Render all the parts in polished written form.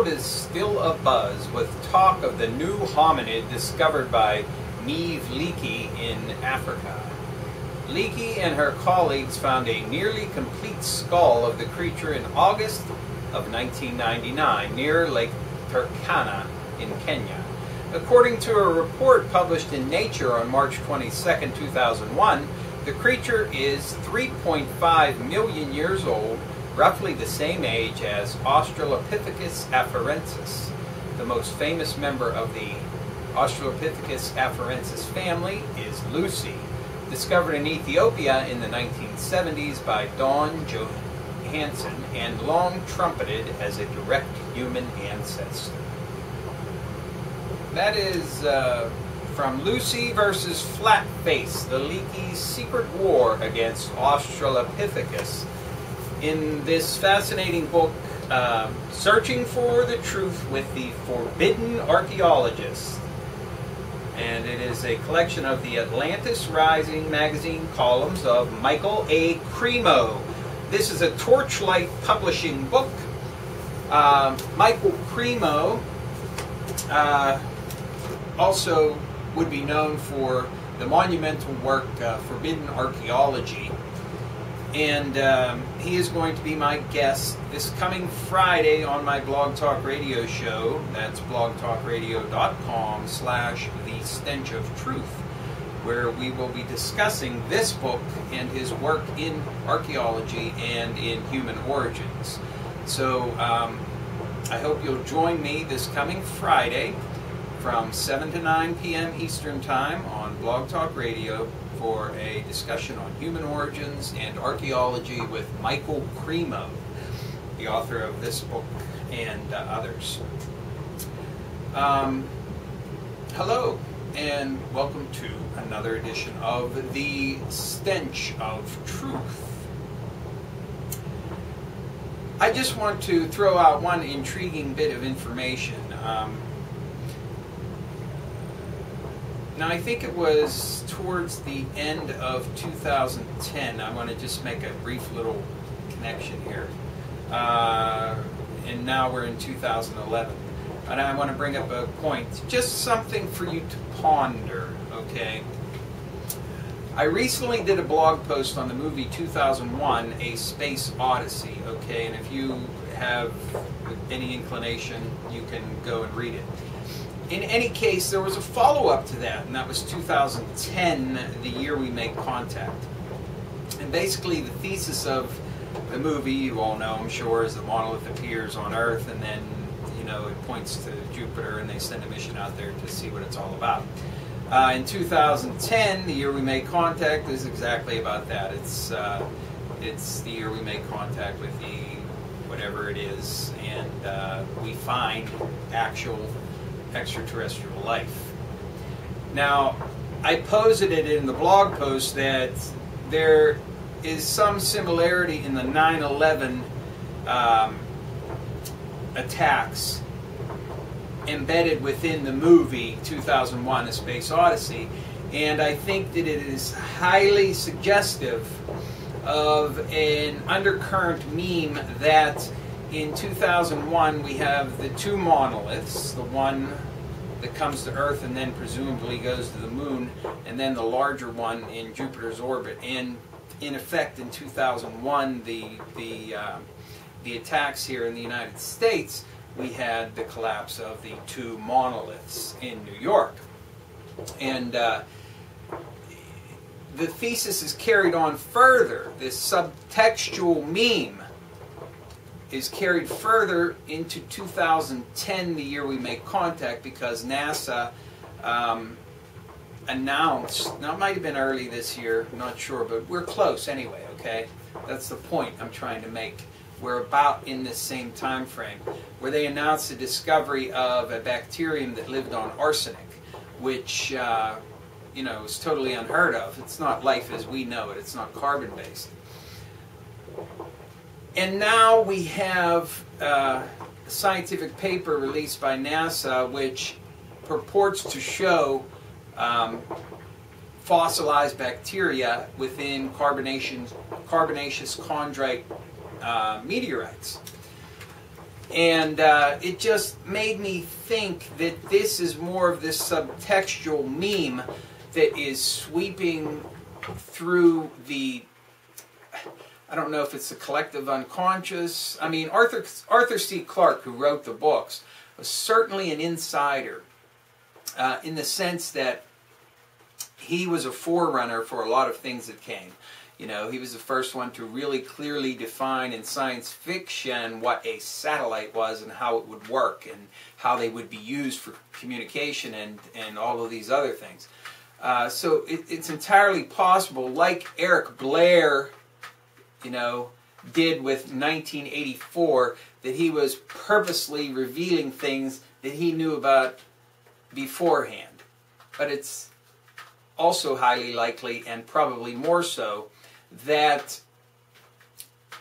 world is still abuzz with talk of the new hominid discovered by Niamh Leakey in Africa. Leakey and her colleagues found a nearly complete skull of the creature in August of 1999 near Lake Turkana in Kenya. According to a report published in Nature on March 22, 2001, the creature is 3.5 million years old, roughly the same age as Australopithecus afarensis. The most famous member of the Australopithecus afarensis family is Lucy, discovered in Ethiopia in the 1970s by Dawn Johansen and long trumpeted as a direct human ancestor. That is from Lucy versus Flatface, the Leakey's secret war against Australopithecus, in this fascinating book, Searching for the Truth with the Forbidden Archaeologist. And it is a collection of the Atlantis Rising magazine columns of Michael A. Cremo. This is a Torchlight Publishing book. Michael Cremo also would be known for the monumental work Forbidden Archaeology. And he is going to be my guest this coming Friday on my Blog Talk Radio show. That's blogtalkradio.com/The Stench of Truth, where we will be discussing this book and his work in archaeology and in human origins. So I hope you'll join me this coming Friday from 7 to 9 p.m. Eastern Time on Blog Talk Radio for a discussion on human origins and archaeology with Michael Cremo, the author of this book and others. Hello, and welcome to another edition of The Stench of Truth. I just want to throw out one intriguing bit of information. Now, I think it was towards the end of 2010. I want to just make a brief little connection here. And now we're in 2011. And I want to bring up a point, just something for you to ponder, okay? I recently did a blog post on the movie 2001, A Space Odyssey, okay? And if you have any inclination, you can go and read it. In any case, there was a follow-up to that, and that was 2010, the year we made contact. And basically, the thesis of the movie, you all know, I'm sure, is the monolith appears on Earth, and then, you know, it points to Jupiter, and they send a mission out there to see what it's all about. In 2010, the year we made contact, is exactly about that. It's the year we made contact with the whatever it is, and we find actual extraterrestrial life. Now, I posited in the blog post that there is some similarity in the 9/11 attacks embedded within the movie 2001, A Space Odyssey, and I think that it is highly suggestive of an undercurrent meme that in 2001, we have the two monoliths, the one that comes to Earth and then presumably goes to the moon, and then the larger one in Jupiter's orbit. And in effect, in 2001, the attacks here in the United States, we had the collapse of the two monoliths in New York. And the thesis is carried on further. This subtextual meme is carried further into 2010, the year we make contact, because NASA announced, now it might have been early this year, I'm not sure, but we're close anyway, okay? That's the point I'm trying to make. We're about in this same time frame, where they announced the discovery of a bacterium that lived on arsenic, which, you know, is totally unheard of. It's not life as we know it. It's not carbon-based. And now we have a scientific paper released by NASA which purports to show fossilized bacteria within carbonaceous chondrite meteorites. And it just made me think that this is more of this subtextual meme that is sweeping through the, I don't know if it's the collective unconscious. I mean, Arthur C. Clarke, who wrote the books, was certainly an insider in the sense that he was a forerunner for a lot of things that came. You know, he was the first one to really clearly define in science fiction what a satellite was and how it would work and how they would be used for communication and all of these other things. So it's entirely possible, like Eric Blair, you know, did with 1984, that he was purposely revealing things that he knew about beforehand. But it's also highly likely, and probably more so, that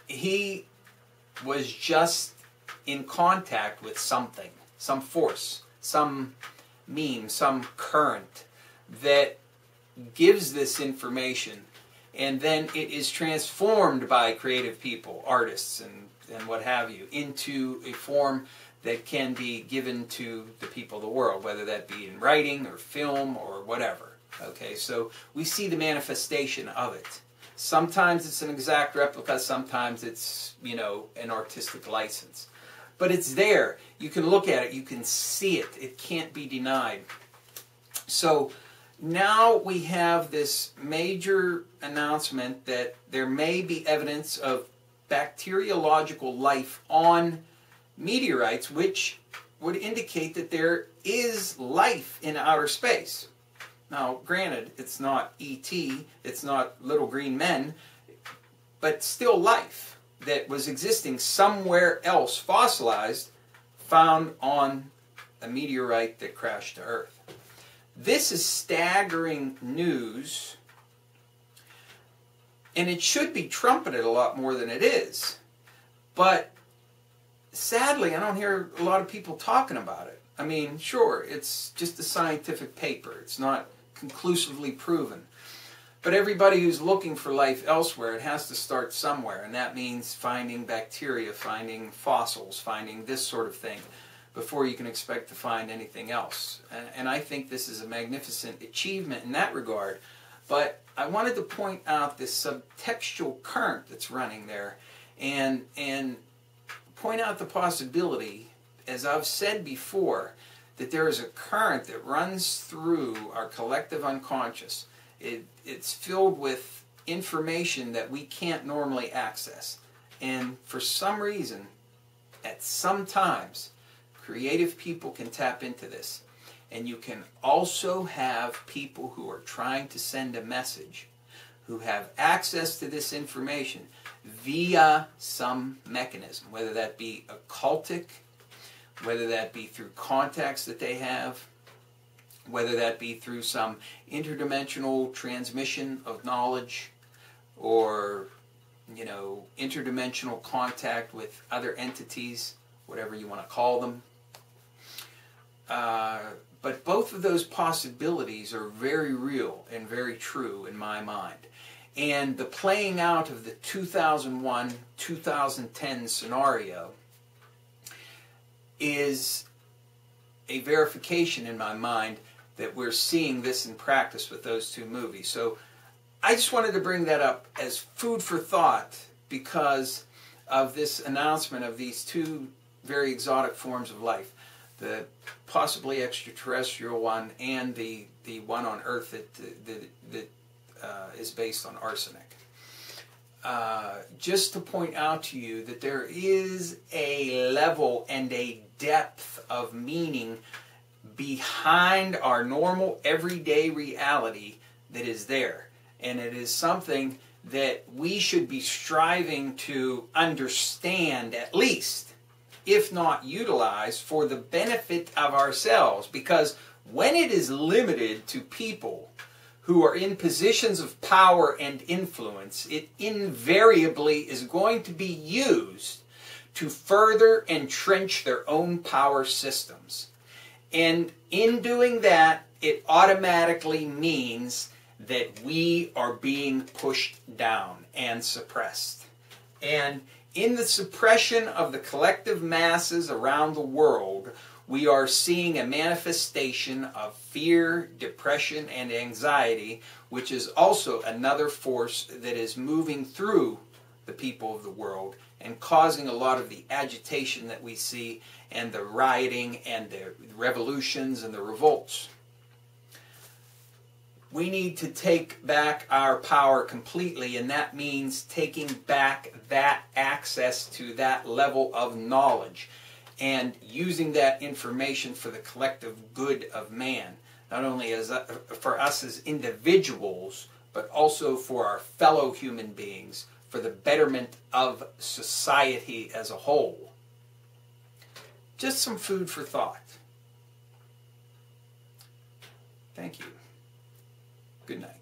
he was just in contact with something, some force, some meme, some current that gives this information, and then it is transformed by creative people, artists and what have you, into a form that can be given to the people of the world, whether that be in writing or film or whatever. Okay, so we see the manifestation of it. Sometimes it's an exact replica, sometimes it's, you know, an artistic license. But it's there. You can look at it, you can see it. It can't be denied. So now we have this major announcement that there may be evidence of bacteriological life on meteorites, which would indicate that there is life in outer space. Now, granted, it's not E.T., it's not little green men, but still life that was existing somewhere else, fossilized, found on a meteorite that crashed to Earth. This is staggering news, and it should be trumpeted a lot more than it is. But sadly, I don't hear a lot of people talking about it. I mean, sure, it's just a scientific paper. It's not conclusively proven. But everybody who's looking for life elsewhere, it has to start somewhere, and that means finding bacteria, finding fossils, finding this sort of thing, before you can expect to find anything else. And I think this is a magnificent achievement in that regard. But I wanted to point out this subtextual current that's running there, and point out the possibility, as I've said before, that there is a current that runs through our collective unconscious. It's filled with information that we can't normally access. And for some reason, at some times, creative people can tap into this. And you can also have people who are trying to send a message, who have access to this information via some mechanism, whether that be occultic, whether that be through contacts that they have, whether that be through some interdimensional transmission of knowledge, or, you know, interdimensional contact with other entities, whatever you want to call them. But both of those possibilities are very real and very true in my mind. And the playing out of the 2001-2010 scenario is a verification in my mind that we're seeing this in practice with those two movies. So I just wanted to bring that up as food for thought because of this announcement of these two very exotic forms of life, the possibly extraterrestrial one and the one on Earth that is based on arsenic. Just to point out to you that there is a level and a depth of meaning behind our normal everyday reality that is there. And it is something that we should be striving to understand, at least, if not utilize, for the benefit of ourselves. Because when it is limited to people who are in positions of power and influence, it invariably is going to be used to further entrench their own power systems. And in doing that, it automatically means that we are being pushed down and suppressed. And In the suppression of the collective masses around the world, we are seeing a manifestation of fear, depression, and anxiety, which is also another force that is moving through the people of the world and causing a lot of the agitation that we see and the rioting and the revolutions and the revolts. We need to take back our power completely, and that means taking back that access to that level of knowledge and using that information for the collective good of man, not only as for us as individuals, but also for our fellow human beings, for the betterment of society as a whole. Just some food for thought. Thank you. Good night.